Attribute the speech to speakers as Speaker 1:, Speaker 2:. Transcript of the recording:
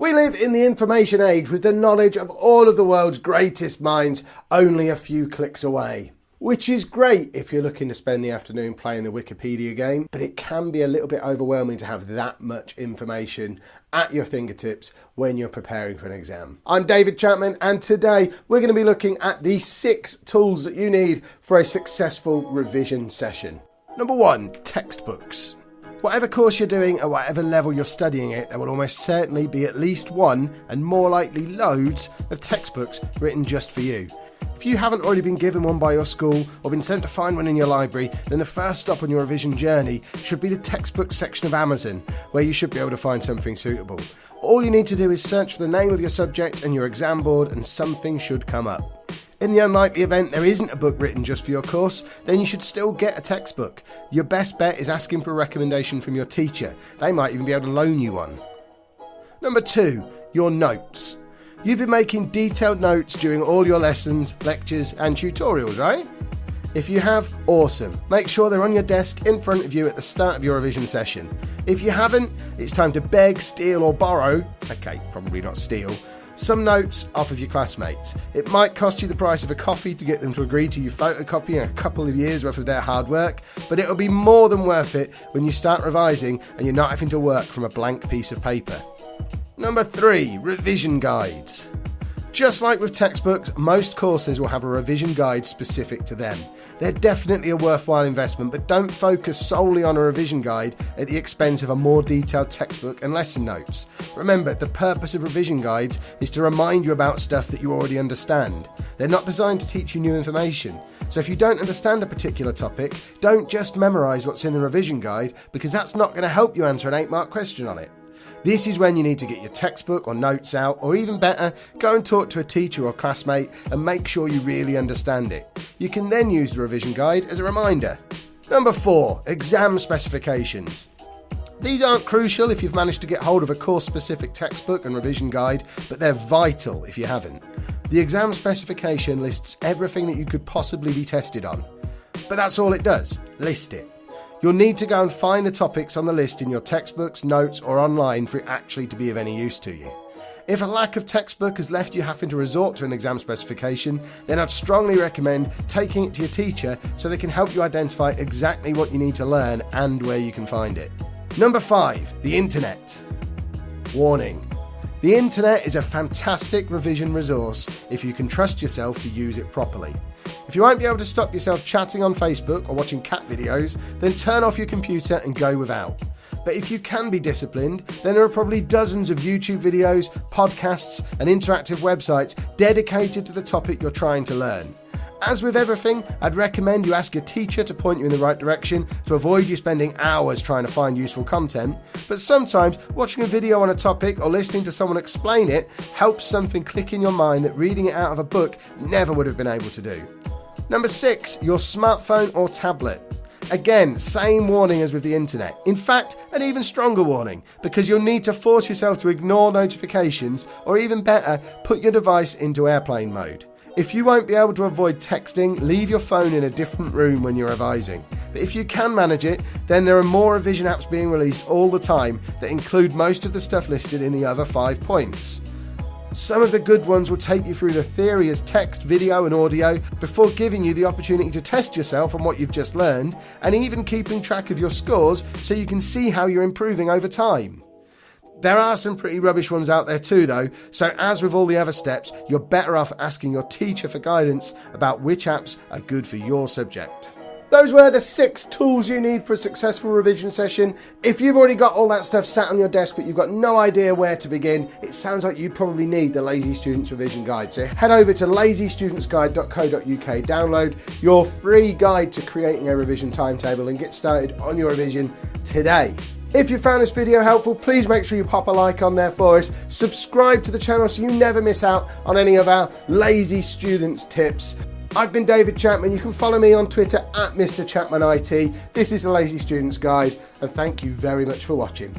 Speaker 1: We live in the information age with the knowledge of all of the world's greatest minds only a few clicks away. Which is great if you're looking to spend the afternoon playing the Wikipedia game, but it can be a little bit overwhelming to have that much information at your fingertips when you're preparing for an exam. I'm David Chapman, and today we're going to be looking at the 6 tools that you need for a successful revision session. Number 1, textbooks. Whatever course you're doing at whatever level you're studying it, there will almost certainly be at least one, and more likely loads, of textbooks written just for you. If you haven't already been given one by your school or been sent to find one in your library, then the first stop on your revision journey should be the textbook section of Amazon, where you should be able to find something suitable. All you need to do is search for the name of your subject and your exam board, and something should come up. In the unlikely event there isn't a book written just for your course, then you should still get a textbook. Your best bet is asking for a recommendation from your teacher. They might even be able to loan you one. Number 2, your notes. You've been making detailed notes during all your lessons, lectures and tutorials, right? If you have, awesome. Make sure they're on your desk in front of you at the start of your revision session. If you haven't, it's time to beg, steal or borrow, okay, probably not steal, some notes off of your classmates. It might cost you the price of a coffee to get them to agree to you photocopying a couple of years worth of their hard work, but it'll be more than worth it when you start revising and you're not having to work from a blank piece of paper. Number 3, revision guides. Just like with textbooks, most courses will have a revision guide specific to them. They're definitely a worthwhile investment, but don't focus solely on a revision guide at the expense of a more detailed textbook and lesson notes. Remember, the purpose of revision guides is to remind you about stuff that you already understand. They're not designed to teach you new information. So if you don't understand a particular topic, don't just memorise what's in the revision guide, because that's not going to help you answer an 8-mark question on it. This is when you need to get your textbook or notes out, or even better, go and talk to a teacher or classmate and make sure you really understand it. You can then use the revision guide as a reminder. Number 4, exam specifications. These aren't crucial if you've managed to get hold of a course-specific textbook and revision guide, but they're vital if you haven't. The exam specification lists everything that you could possibly be tested on. But that's all it does, list it. You'll need to go and find the topics on the list in your textbooks, notes or online for it actually to be of any use to you. If a lack of textbook has left you having to resort to an exam specification, then I'd strongly recommend taking it to your teacher so they can help you identify exactly what you need to learn and where you can find it. Number 5, the internet. Warning. The internet is a fantastic revision resource if you can trust yourself to use it properly. If you won't be able to stop yourself chatting on Facebook or watching cat videos, then turn off your computer and go without. But if you can be disciplined, then there are probably dozens of YouTube videos, podcasts and interactive websites dedicated to the topic you're trying to learn. As with everything, I'd recommend you ask your teacher to point you in the right direction to avoid you spending hours trying to find useful content, but sometimes watching a video on a topic or listening to someone explain it helps something click in your mind that reading it out of a book never would have been able to do. Number 6, your smartphone or tablet. Again, same warning as with the internet. In fact, an even stronger warning, because you'll need to force yourself to ignore notifications, or even better, put your device into airplane mode. If you won't be able to avoid texting, leave your phone in a different room when you're revising. But if you can manage it, then there are more revision apps being released all the time that include most of the stuff listed in the other 5 points. Some of the good ones will take you through the theory as text, video and audio before giving you the opportunity to test yourself on what you've just learned, and even keeping track of your scores so you can see how you're improving over time. There are some pretty rubbish ones out there too though, so as with all the other steps, you're better off asking your teacher for guidance about which apps are good for your subject. Those were the 6 tools you need for a successful revision session. If you've already got all that stuff sat on your desk but you've got no idea where to begin, it sounds like you probably need the Lazy Students Revision Guide. So head over to lazystudentsguide.co.uk, download your free guide to creating a revision timetable and get started on your revision today. If you found this video helpful, please make sure you pop a like on there for us. Subscribe to the channel so you never miss out on any of our Lazy Students tips. I've been David Chapman. You can follow me on Twitter at Mr. Chapman IT. This is the Lazy Students Guide, and thank you very much for watching.